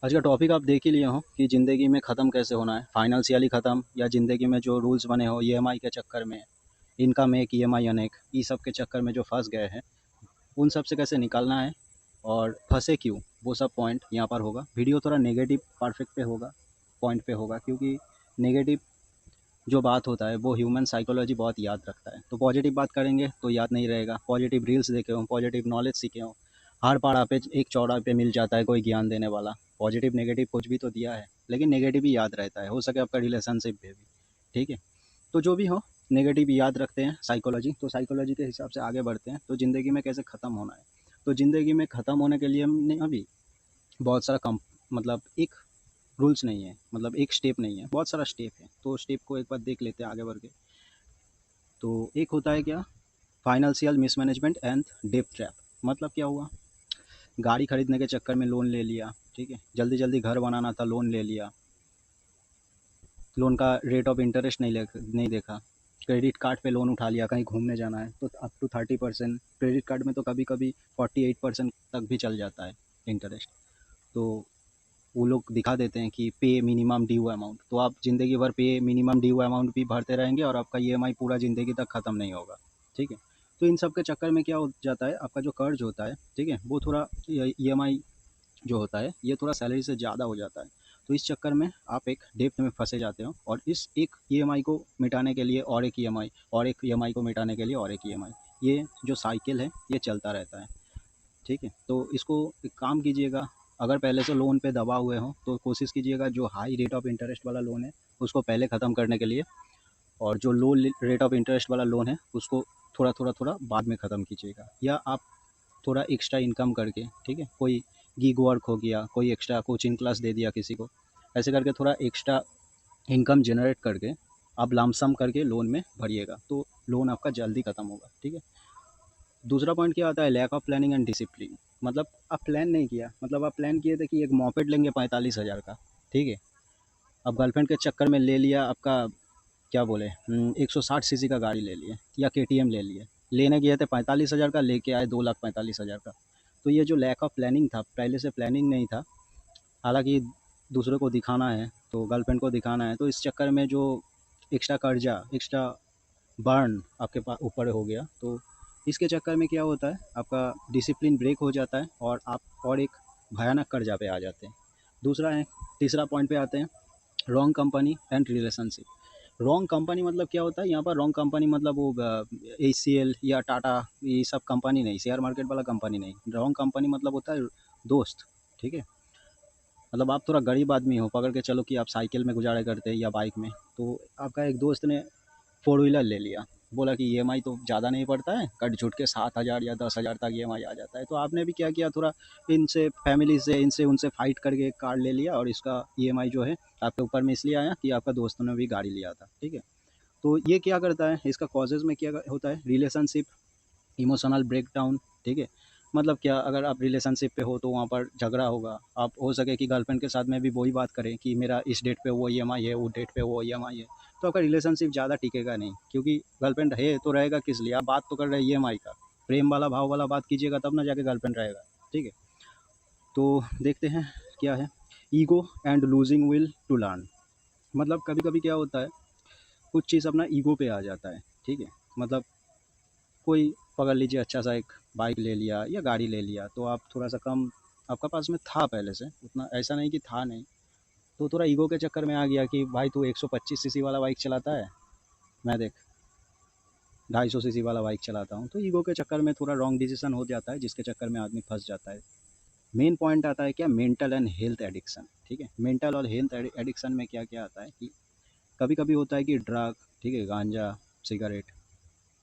आज का टॉपिक आप देख ही लिए हो कि ज़िंदगी में ख़त्म कैसे होना है, फाइनेंशियली ख़त्म या ज़िंदगी में जो रूल्स बने हो ईएमआई के चक्कर में, इनकम एक ईएमआई अनेक, ये सब के चक्कर में जो फंस गए हैं, उन सब से कैसे निकलना है और फंसे क्यों, वो सब पॉइंट यहाँ पर होगा। वीडियो थोड़ा नेगेटिव परफेक्ट पे होगा, पॉइंट पे होगा, क्योंकि नेगेटिव जो बात होता है वो ह्यूमन साइकोलॉजी बहुत याद रखता है। तो पॉजिटिव बात करेंगे तो याद नहीं रहेगा, पॉजिटिव रील्स देखे हो, पॉजिटिव नॉलेज सीखे हो, हर पहाड़ा पे एक चौड़ा पे मिल जाता है कोई ज्ञान देने वाला। पॉजिटिव नेगेटिव कुछ भी तो दिया है, लेकिन नेगेटिव ही याद रहता है, हो सके आपका रिलेशनशिप में भी। ठीक है, तो जो भी हो, नेगेटिव याद रखते हैं साइकोलॉजी। तो साइकोलॉजी के हिसाब से आगे बढ़ते हैं। तो ज़िंदगी में कैसे ख़त्म होना है, तो ज़िंदगी में ख़त्म होने के लिए हमने अभी बहुत सारा कम, मतलब एक रूल्स नहीं है, मतलब एक स्टेप नहीं है, बहुत सारा स्टेप है। तो स्टेप को एक बार देख लेते हैं आगे बढ़ के। तो एक होता है क्या, फाइनेंशियल मिसमैनेजमेंट एंड डेब्ट ट्रैप। मतलब क्या हुआ, गाड़ी खरीदने के चक्कर में लोन ले लिया, ठीक है, जल्दी जल्दी घर बनाना था, लोन ले लिया, लोन का रेट ऑफ इंटरेस्ट नहीं देखा, क्रेडिट कार्ड पे लोन उठा लिया, कहीं घूमने जाना है तो अप टू 30%, क्रेडिट कार्ड में तो कभी कभी 48% तक भी चल जाता है इंटरेस्ट। तो वो लोग दिखा देते हैं कि पे मिनिमम ड्यू अमाउंट, तो आप ज़िंदगी भर पे मिनिमम ड्यू अमाउंट भी भरते रहेंगे और आपका ईएमआई पूरा ज़िंदगी तक ख़त्म नहीं होगा। ठीक है, तो इन सब के चक्कर में क्या हो जाता है, आपका जो कर्ज होता है, ठीक है, वो थोड़ा ईएमआई जो होता है ये थोड़ा सैलरी से ज़्यादा हो जाता है। तो इस चक्कर में आप एक डेब्ट में फंसे जाते हो, और इस एक ईएमआई को मिटाने के लिए और एक ईएमआई, और एक ईएमआई को मिटाने के लिए और एक ईएमआई, ये जो साइकिल है ये चलता रहता है। ठीक है, तो इसको एक काम कीजिएगा, अगर पहले से लोन पे दबा हुए हो तो कोशिश कीजिएगा जो हाई रेट ऑफ इंटरेस्ट वाला लोन है उसको पहले ख़त्म करने के लिए, और जो लो रेट ऑफ इंटरेस्ट वाला लोन है उसको थोड़ा थोड़ा थोड़ा बाद में ख़त्म कीजिएगा। या आप थोड़ा एक्स्ट्रा इनकम करके, ठीक है, कोई गीग वर्क हो गया, कोई एक्स्ट्रा कोचिंग क्लास दे दिया किसी को, ऐसे करके थोड़ा एक्स्ट्रा इनकम जनरेट करके आप लमसम करके लोन में भरिएगा, तो लोन आपका जल्दी ख़त्म होगा। ठीक है, दूसरा पॉइंट क्या आता है, lack of planning and discipline. मतलब आप प्लान नहीं किया, मतलब आप प्लान किए थे कि एक मॉपेड लेंगे 45,000 का, ठीक है, अब गर्लफ्रेंड के चक्कर में ले लिया आपका, क्या बोले, 160 सीसी का गाड़ी ले लिए या केटीएम ले लिए, लेने गए थे 45,000 का, लेके आए 2,45,000 का। तो ये जो लैक ऑफ प्लानिंग था, पहले से प्लानिंग नहीं था, हालांकि दूसरे को दिखाना है, तो गर्लफ्रेंड को दिखाना है, तो इस चक्कर में जो एक्स्ट्रा कर्जा, एक्स्ट्रा बर्न आपके पास ऊपर हो गया, तो इसके चक्कर में क्या होता है, आपका डिसिप्लिन ब्रेक हो जाता है और आप और एक भयानक कर्जा पे आ जाते हैं। दूसरा है, तीसरा पॉइंट पे आते हैं, wrong company and relationship. Wrong company मतलब क्या होता है, यहाँ पर रॉन्ग कंपनी मतलब वो ACL या टाटा, ये सब कंपनी नहीं, शेयर मार्केट वाला कंपनी नहीं। रॉन्ग कंपनी मतलब होता है दोस्त। ठीक है, मतलब आप थोड़ा गरीब आदमी हो, पकड़ के चलो कि आप साइकिल में गुजारा करते हैं या बाइक में, तो आपका एक दोस्त ने फोर व्हीलर ले लिया, बोला कि ईएमआई तो ज़्यादा नहीं पड़ता है, कट छुट के 7,000 या 10,000 तक ईएमआई आ जाता है। तो आपने भी क्या किया, थोड़ा इनसे फैमिली से इनसे उनसे फाइट करके एक कार ले लिया, और इसका ईएमआई जो है आपके ऊपर में इसलिए आया कि आपका दोस्तों ने भी गाड़ी लिया था। ठीक है, तो ये क्या करता है, इसका कॉजेज़ में क्या होता है, रिलेशनशिप, इमोशनल ब्रेकडाउन। ठीक है, मतलब क्या, अगर आप रिलेशनशिप पे हो तो वहाँ पर झगड़ा होगा, आप हो सके कि गर्लफ्रेंड के साथ में भी वही बात करें कि मेरा इस डेट पे वो ईएमआई है, वो डेट पे वो ईएमआई है, तो आपका रिलेशनशिप ज़्यादा टिकेगा नहीं, क्योंकि गर्लफ्रेंड है तो रहेगा किस लिए, आप बात तो कर रहे हैं ईएमआई का, प्रेम वाला भाव वाला बात कीजिएगा तब ना जाके गर्लफ्रेंड रहेगा। ठीक है, तो देखते हैं क्या है, ego and losing will to learn. मतलब कभी कभी क्या होता है, कुछ चीज़ अपना ईगो पे आ जाता है। ठीक है, मतलब कोई पकड़ लीजिए अच्छा सा एक बाइक ले लिया या गाड़ी ले लिया, तो आप थोड़ा सा कम, आपका पास में था पहले से उतना, ऐसा नहीं कि था नहीं, तो थोड़ा ईगो के चक्कर में आ गया कि भाई तू 125 सीसी वाला बाइक चलाता है, मैं देख 250 सीसी वाला बाइक चलाता हूँ, तो ईगो के चक्कर में थोड़ा रॉन्ग डिसीजन हो जाता है, जिसके चक्कर में आदमी फंस जाता है। मेन पॉइंट आता है क्या, मेंटल एंड हेल्थ एडिक्शन। ठीक है, मेंटल और हेल्थ एडिक्शन में क्या क्या आता है कि कभी कभी होता है कि ड्रग, ठीक है, गांजा, सिगरेट,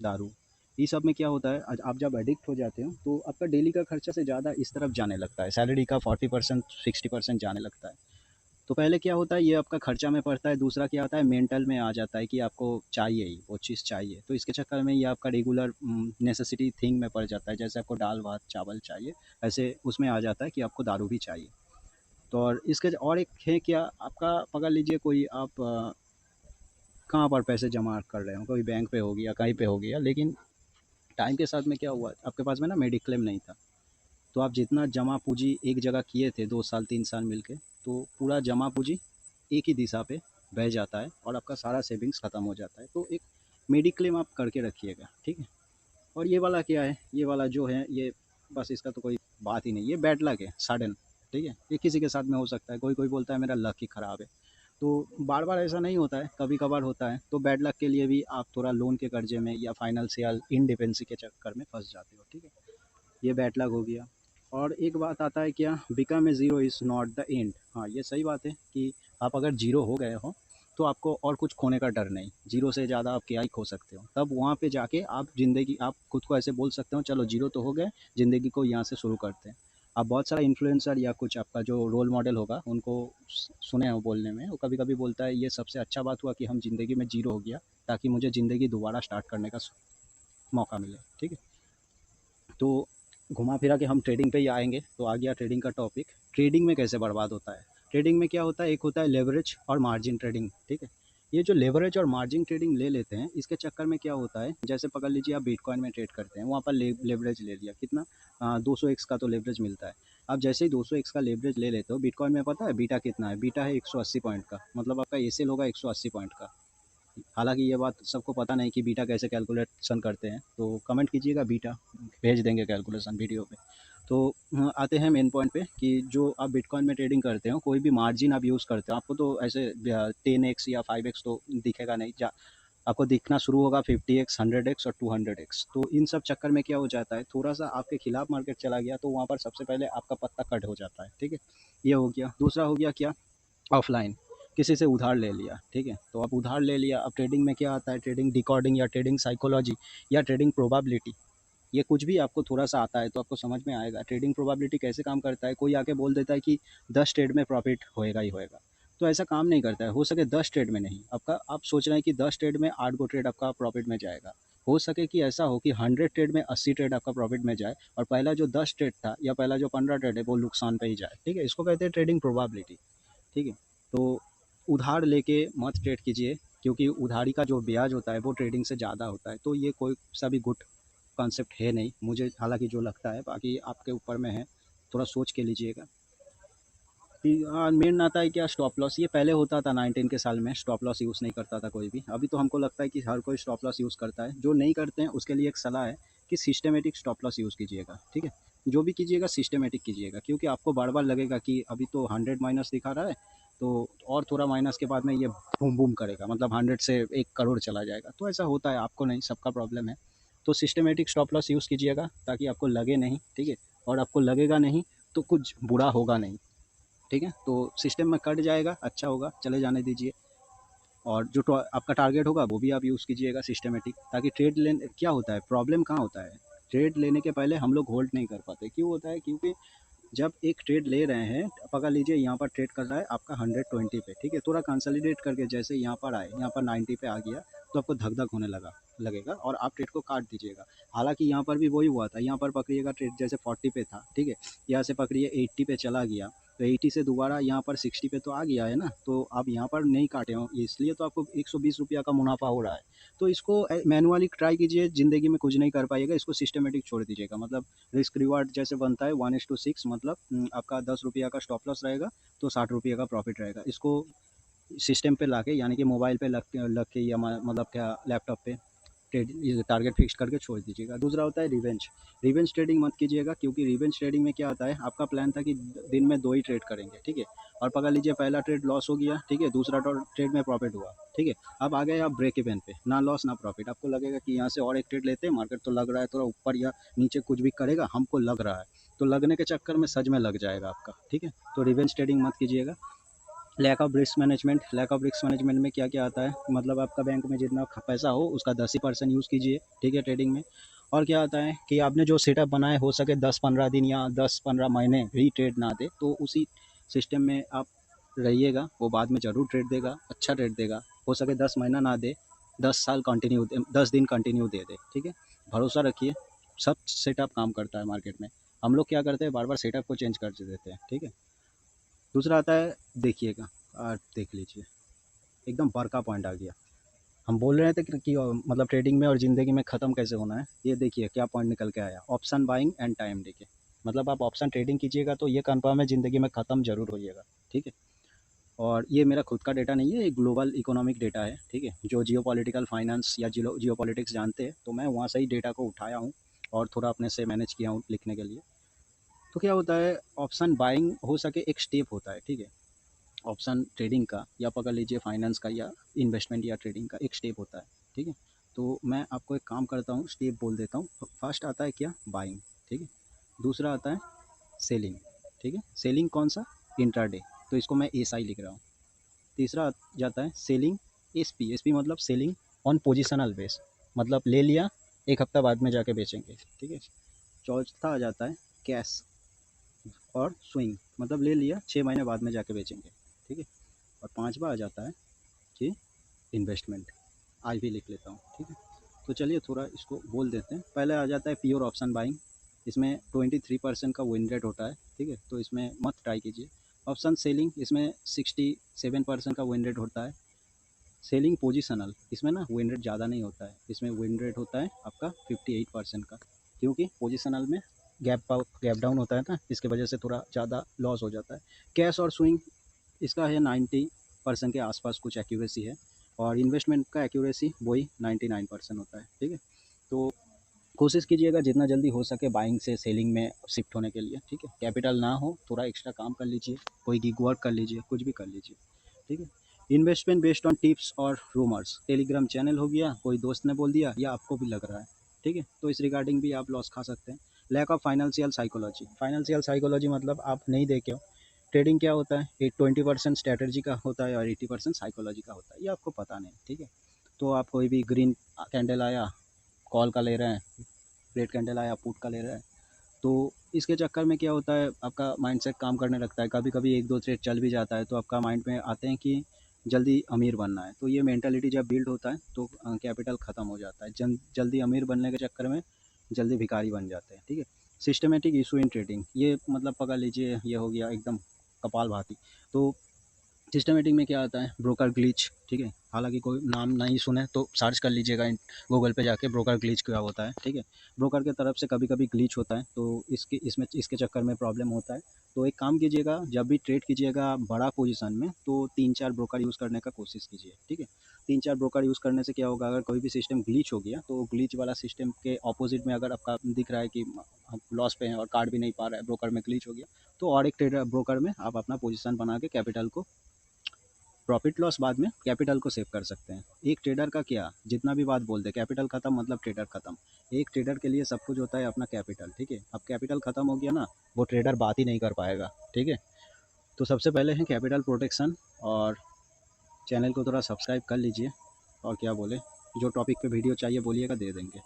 दारू, ये सब में क्या होता है, आज आप जब एडिक्ट हो जाते हो तो आपका डेली का खर्चा से ज़्यादा इस तरफ जाने लगता है, सैलरी का 40% 60% जाने लगता है। तो पहले क्या होता है, ये आपका खर्चा में पड़ता है, दूसरा क्या होता है, मेंटल में आ जाता है कि आपको चाहिए ही वो चीज़ चाहिए, तो इसके चक्कर में ये आपका रेगुलर नेसेसिटी थिंग में पड़ जाता है, जैसे आपको दाल भात चावल चाहिए, ऐसे उसमें आ जाता है कि आपको दारू भी चाहिए। तो और इसके और एक है क्या, आपका पकड़ लीजिए कोई आप कहाँ पर पैसे जमा कर रहे हो, कोई बैंक पे होगी या कहीं पे होगी, या लेकिन टाइम के साथ में क्या हुआ, आपके पास में ना मेडिक्लेम नहीं था, तो आप जितना जमा पूँजी एक जगह किए थे 2 साल 3 साल मिल के, तो पूरा जमा पूँजी एक ही दिशा पे बह जाता है और आपका सारा सेविंग्स खत्म हो जाता है। तो एक मेडिक्लेम आप करके रखिएगा, ठीक है? और ये वाला क्या है, ये वाला जो है ये बस इसका तो कोई बात ही नहीं, ये बैड लक है सडन, ठीक है? ये किसी के साथ में हो सकता है, कोई-कोई बोलता है मेरा लक ही खराब है। तो बार-बार ऐसा नहीं होता है, कभी-कभार होता है। तो बैड लक के लिए भी आप थोड़ा लोन के कर्जे में या फाइनेंशियल इंडिपेंडेंसी के चक्कर में फँस जाते हो, ठीक है? ये बैड लक हो गया। और एक बात आता है क्या, become a zero is not the end. हाँ, ये सही बात है कि आप अगर ज़ीरो हो गए हो, तो आपको और कुछ खोने का डर नहीं। ज़ीरो से ज़्यादा आप क्या ही खो सकते हो। तब वहाँ पे जाके आप ज़िंदगी आप खुद को ऐसे बोल सकते हो, चलो ज़ीरो तो हो गए, ज़िंदगी को यहाँ से शुरू करते हैं। आप बहुत सारा इन्फ्लुएंसर या कुछ आपका जो रोल मॉडल होगा, उनको सुने हो बोलने में, वो कभी-कभी बोलता है, ये सबसे अच्छा बात हुआ कि हम ज़िंदगी में ज़ीरो हो गया, ताकि मुझे ज़िंदगी दोबारा स्टार्ट करने का मौका मिले, ठीक है? तो घुमा फिरा के हम ट्रेडिंग पे ही आएँगे, तो आ गया ट्रेडिंग का टॉपिक। ट्रेडिंग में कैसे बर्बाद होता है? ट्रेडिंग में क्या होता है, एक होता है लेवरेज और मार्जिन ट्रेडिंग, ठीक है? ये जो लेवरेज और मार्जिन ट्रेडिंग ले लेते हैं, इसके चक्कर में क्या होता है, जैसे पकड़ लीजिए आप बिटकॉइन में ट्रेड करते हैं, वहाँ पर लेवरेज ले लिया, कितना 200x का तो लेवरेज मिलता है। आप जैसे ही 200x का लेवरेज ले लेते हो, बिटकॉइन में पता है बीटा कितना है? बीटा है 180 पॉइंट का, मतलब आपका एसेल होगा 180 पॉइंट का। हालाँकि ये बात सबको पता नहीं कि बीटा कैसे कैलकुलेशन करते हैं, तो कमेंट कीजिएगा बीटा, भेज देंगे कैलकुलेशन वीडियो पे। तो आते हैं मेन पॉइंट पे कि जो आप बिटकॉइन में ट्रेडिंग करते हो, कोई भी मार्जिन आप यूज़ करते हो, आपको तो ऐसे 10x या 5x तो दिखेगा नहीं, आपको दिखना शुरू होगा 50x, 100x और 200x। तो इन सब चक्कर में क्या हो जाता है, थोड़ा-सा आपके खिलाफ मार्केट चला गया, तो वहाँ पर सबसे पहले आपका पत्ता कट हो जाता है, ठीक है? ये हो गया। दूसरा हो गया क्या, ऑफलाइन, किसी से उधार ले लिया, ठीक है? तो अब उधार ले लिया, अब ट्रेडिंग में क्या आता है, ट्रेडिंग डिकोडिंग या ट्रेडिंग साइकोलॉजी या ट्रेडिंग प्रोबेबिलिटी, ये कुछ भी आपको थोड़ा-सा आता है तो आपको समझ में आएगा। ट्रेडिंग प्रोबेबिलिटी कैसे काम करता है, कोई आके बोल देता है कि 10 ट्रेड में प्रॉफ़िट होएगा ही होएगा, तो ऐसा काम नहीं करता है। हो सके 10 ट्रेड में नहीं, आपका आप सोच रहे हैं कि 10 ट्रेड में 8 गो ट्रेड आपका प्रॉफ़िट में जाएगा। हो सके कि ऐसा हो कि 100 ट्रेड में 80 ट्रेड आपका प्रॉफ़िट में जाए और पहला जो 10 ट्रेड था या पहला जो 15 ट्रेड है वो नुकसान पे ही जाए, ठीक है? इसको कहते हैं ट्रेडिंग प्रोबेबिलिटी, ठीक है? तो उधार लेके मत ट्रेड कीजिए, क्योंकि उधारी का जो ब्याज होता है वो ट्रेडिंग से ज़्यादा होता है, तो ये कोई सा भी गुड कॉन्सेप्ट है नहीं मुझे, हालांकि जो लगता है, बाकी आपके ऊपर में है, थोड़ा सोच के लीजिएगा। मेन आता है क्या, स्टॉप लॉस। ये पहले होता था 19 के साल में, स्टॉप लॉस यूज़ नहीं करता था कोई भी। अभी तो हमको लगता है कि हर कोई स्टॉप लॉस यूज़ करता है। जो नहीं करते हैं उसके लिए एक सलाह है कि सिस्टमेटिक स्टॉप लॉस यूज़ कीजिएगा, ठीक है? जो भी कीजिएगा सिस्टमेटिक कीजिएगा, क्योंकि आपको बार बार लगेगा कि अभी तो 100 माइनस दिखा रहा है, तो और थोड़ा माइनस के बाद में ये बूम बूम करेगा, मतलब 100 से 1 करोड़ चला जाएगा। तो ऐसा होता है, आपको नहीं, सबका प्रॉब्लम है। तो सिस्टमेटिक स्टॉप लॉस यूज़ कीजिएगा ताकि आपको लगे नहीं, ठीक है? और आपको लगेगा नहीं तो कुछ बुरा होगा नहीं, ठीक है? तो सिस्टम में कट जाएगा, अच्छा होगा, चले जाने दीजिए। और जो आपका टारगेट होगा वो भी आप यूज़ कीजिएगा सिस्टमेटिक, ताकि ट्रेड लेने क्या होता है, प्रॉब्लम कहाँ होता है, ट्रेड लेने के पहले हम लोग होल्ड नहीं कर पाते। क्यों होता है, क्योंकि जब एक ट्रेड ले रहे हैं, पकड़ लीजिए यहाँ पर ट्रेड कर रहा है आपका 120 पे, ठीक है? थोड़ा कंसोलिडेट करके जैसे यहाँ पर आए, यहाँ पर 90 पे आ गया, तो आपको धक धक होने लगेगा और आप ट्रेड को काट दीजिएगा। हालांकि यहाँ पर भी वही हुआ था, यहाँ पर पकड़िएगा ट्रेड जैसे 40 पे था, ठीक है? यहाँ से पकड़िए 80 पे चला गया, तो 80 से दोबारा यहाँ पर 60 पे तो आ गया है ना, तो आप यहाँ पर नहीं काटे हो, इसलिए तो आपको 120 रुपया का मुनाफा हो रहा है। तो इसको मैनुअली ट्राई कीजिए, ज़िंदगी में कुछ नहीं कर पाइएगा, इसको सिस्टमेटिक छोड़ दीजिएगा। मतलब रिस्क रिवार्ड जैसे बनता है 1:6, मतलब आपका 10 रुपया का स्टॉप लॉस रहेगा तो 60 रुपये का प्रॉफिट रहेगा। इसको सिस्टम पे लाके, यानी कि मोबाइल पे लग के या मतलब क्या लैपटॉप पे ट्रेड ये टारगेट फिक्स करके छोड़ दीजिएगा। दूसरा होता है रिवेंज। रिवेंज ट्रेडिंग मत कीजिएगा, क्योंकि रिवेंज ट्रेडिंग में क्या आता है, आपका प्लान था कि दिन में 2 ही ट्रेड करेंगे, ठीक है? और पकड़ लीजिए पहला ट्रेड लॉस हो गया, ठीक है? दूसरा ट्रेड में प्रॉफिट हुआ, ठीक है? अब आ गए आप ब्रेक इवन पे, ना लॉस ना प्रॉफिट। आपको लगेगा कि यहाँ से और एक ट्रेड लेते हैं, मार्केट तो लग रहा है थोड़ा ऊपर या नीचे कुछ भी करेगा, हमको लग रहा है, तो लगने के चक्कर में सच में लग जाएगा आपका, ठीक है? तो रिवेंज ट्रेडिंग मत कीजिएगा। Lack of risk management. Lack of risk management में क्या क्या आता है, मतलब आपका बैंक में जितना पैसा हो उसका 10 ही परसेंट यूज़ कीजिए, ठीक है, ट्रेडिंग में। और क्या आता है कि आपने जो सेटअप बनाए, हो सके 10-15 दिन या 10-15 महीने भी ट्रेड ना दे, तो उसी सिस्टम में आप रहिएगा, वो बाद में ज़रूर ट्रेड देगा, अच्छा ट्रेड देगा। हो सके 10 महीना ना दे, 10 साल कंटिन्यू दे, 10 दिन कंटिन्यू दे दे, ठीक है? भरोसा रखिए, सब सेटअप काम करता है मार्केट में। हम लोग क्या करते हैं, बार बार सेटअप को चेंज कर देते हैं, ठीक है? दूसरा आता है, देखिएगा, देख लीजिए, एकदम बड़का पॉइंट आ गया। हम बोल रहे थे कि मतलब ट्रेडिंग में और ज़िंदगी में ख़त्म कैसे होना है, ये देखिए क्या पॉइंट निकल के आया, ऑप्शन बाइंग एंड टाइम, देखिए। मतलब आप ऑप्शन ट्रेडिंग कीजिएगा तो ये कन्फर्म है ज़िंदगी में ख़त्म ज़रूर होइएगा, ठीक है। और ये मेरा खुद का डेटा नहीं है, ये ग्लोबल इकोनॉमिक डेटा है, ठीक है। जो जियोपॉलिटिकल फाइनेंस या जियोपॉलिटिक्स जानते हैं तो मैं वहाँ से ही डेटा को उठाया हूँ और थोड़ा अपने से मैनेज किया हूँ लिखने के लिए। तो क्या होता है, ऑप्शन बाइंग हो सके एक स्टेप होता है, ठीक है। ऑप्शन ट्रेडिंग का या पकड़ लीजिए फाइनेंस का या इन्वेस्टमेंट या ट्रेडिंग का एक स्टेप होता है, ठीक है। तो मैं आपको एक काम करता हूँ, स्टेप बोल देता हूँ। फर्स्ट आता है क्या, बाइंग, ठीक है। दूसरा आता है सेलिंग, ठीक है। सेलिंग कौन सा, इंट्राडे, तो इसको मैं एस आई लिख रहा हूँ। तीसरा जाता है selling S P, S P मतलब सेलिंग ऑन पोजिशनल बेस, मतलब ले लिया एक हफ्ता बाद में जाके बेचेंगे, ठीक है। चौथा आ जाता है कैश और स्विंग, मतलब ले लिया 6 महीने बाद में जाके बेचेंगे, ठीक है। और पांचवा आ जाता है कि इन्वेस्टमेंट, आज भी लिख लेता हूँ, ठीक है। तो चलिए थोड़ा इसको बोल देते हैं। पहले आ जाता है प्योर ऑप्शन बाइंग, इसमें 23% का विन रेट होता है, ठीक है। तो इसमें मत ट्राई कीजिए। ऑप्शन सेलिंग, इसमें 67% का विन रेट होता है। सेलिंग पोजिशनल, इसमें ना विन रेट ज़्यादा नहीं होता है, इसमें विन रेट होता है आपका 58% का, क्योंकि पोजिशनल में गैप डाउन होता है ना, इसके वजह से थोड़ा ज़्यादा लॉस हो जाता है। कैश और स्विंग, इसका है 90% के आसपास कुछ एक्यूरेसी है, और इन्वेस्टमेंट का एक्यूरेसी वही 99% होता है, ठीक है। तो कोशिश कीजिएगा जितना जल्दी हो सके बाइंग से सेलिंग में शिफ्ट होने के लिए, ठीक है। कैपिटल ना हो, थोड़ा एक्स्ट्रा काम कर लीजिए, कोई गिग वर्क कर लीजिए, कुछ भी कर लीजिए, ठीक है। इन्वेस्टमेंट बेस्ड ऑन टिप्स और रूमर्स, टेलीग्राम चैनल हो गया, कोई दोस्त ने बोल दिया या आपको भी लग रहा है, ठीक है, तो इस रिगार्डिंग भी आप लॉस खा सकते हैं। Lack of financial psychology, financial psychology मतलब आप नहीं देखे हो। ट्रेडिंग क्या होता है, एक 20% स्ट्रैटेजी का होता है और 80% साइकोलॉजी का होता है, ये आपको पता नहीं, ठीक है। तो आप कोई भी ग्रीन कैंडल आया, कॉल का ले रहे हैं, रेड कैंडल आया, पुट का ले रहे हैं, तो इसके चक्कर में क्या होता है, आपका माइंडसेट काम करने लगता है। कभी कभी एक दो ट्रेड चल भी जाता है तो आपका माइंड में आते हैं कि जल्दी अमीर बनना है, तो ये मेंटालिटी जब बिल्ड होता है तो कैपिटल ख़त्म हो जाता है। जल्दी अमीर बनने के चक्कर में जल्दी भिखारी बन जाते हैं, ठीक है। सिस्टमेटिक इशू इन ट्रेडिंग, ये मतलब पकड़ लीजिए ये हो गया एकदम कपाल भाती। तो सिस्टमेटिक में क्या आता है, ब्रोकर ग्लिच, ठीक है। हालांकि कोई नाम नहीं सुने तो सर्च कर लीजिएगा गूगल पे जाके, ब्रोकर ग्लिच क्या होता है, ठीक है। ब्रोकर की तरफ से कभी कभी ग्लिच होता है, तो इसके चक्कर में प्रॉब्लम होता है। तो एक काम कीजिएगा, जब भी ट्रेड कीजिएगा बड़ा पोजीशन में तो 3-4 ब्रोकर यूज़ करने का कोशिश कीजिए, ठीक है। 3-4 ब्रोकर यूज़ करने से क्या होगा, अगर कोई भी सिस्टम ग्लिच हो गया तो ग्लिच वाला सिस्टम के ऑपोजिट में अगर आपका दिख रहा है कि हम लॉस पे हैं और कार्ड भी नहीं पा रहा है, ब्रोकर में ग्लिच हो गया, तो और एक ट्रेडर ब्रोकर में आप अपना पोजीशन बना के कैपिटल को, प्रॉफिट लॉस बाद में कैपिटल को सेव कर सकते हैं। एक ट्रेडर का क्या, जितना भी बात बोल दे कैपिटल खत्म मतलब ट्रेडर खत्म। एक ट्रेडर के लिए सब कुछ होता है अपना कैपिटल, ठीक है। अब कैपिटल खत्म हो गया ना, वो ट्रेडर बात ही नहीं कर पाएगा, ठीक है। तो सबसे पहले है कैपिटल प्रोटेक्शन, और चैनल को थोड़ा सब्सक्राइब कर लीजिए। और क्या बोले, जो टॉपिक पे वीडियो चाहिए बोलिएगा, दे देंगे।